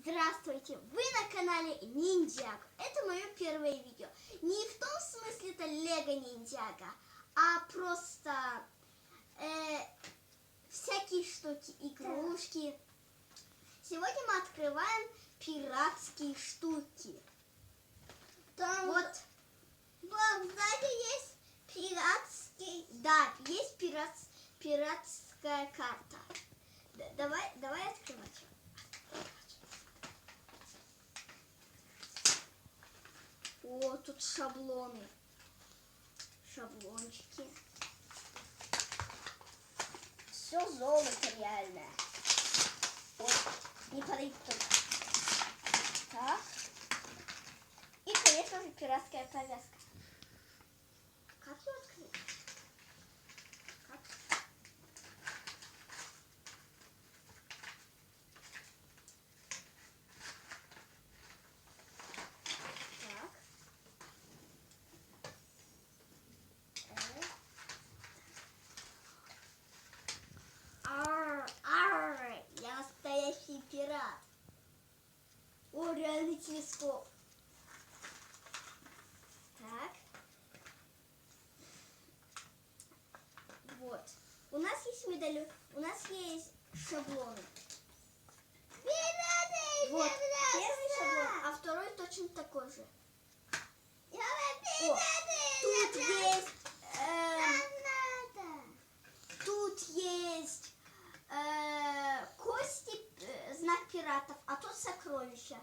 Здравствуйте! Вы на канале Ниндзяго. Это мое первое видео. Не в том смысле это Лего Ниндзяго, а просто всякие штуки, игрушки. Сегодня мы открываем пиратские штуки. Там вот сзади есть пиратский. Да, есть пиратская карта. Давай открывать. О, тут шаблоны. Шаблончики. Все золото реальное. Вот, не подойдет только. Так. И, конечно же, пиратская повязка. Как ее открыть? Как? Я настоящий пират. О, реальный телескоп. Так. Вот. У нас есть медаль, у нас есть шаблоны. Вот первый шаблон, а второй точно такой же. О, тут есть кости, знак пиратов, а тут сокровища.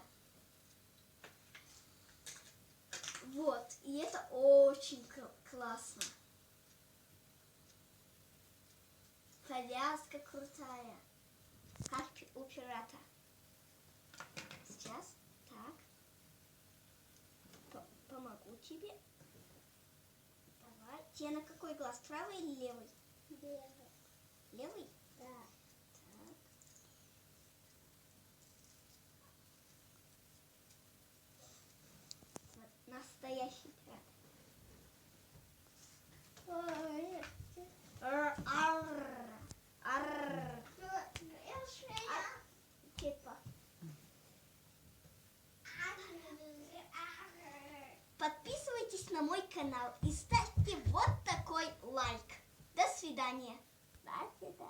Вот, и это очень классно. Повязка крутая, как у пирата. Сейчас, так, помогу тебе. Давай. Тебе на какой глаз, правый или левый? Левый. Левый? Да. Так. Вот, настоящий пират. Типа. Подписывайтесь на мой канал и ставьте вот такой лайк. До свидания. До свидания.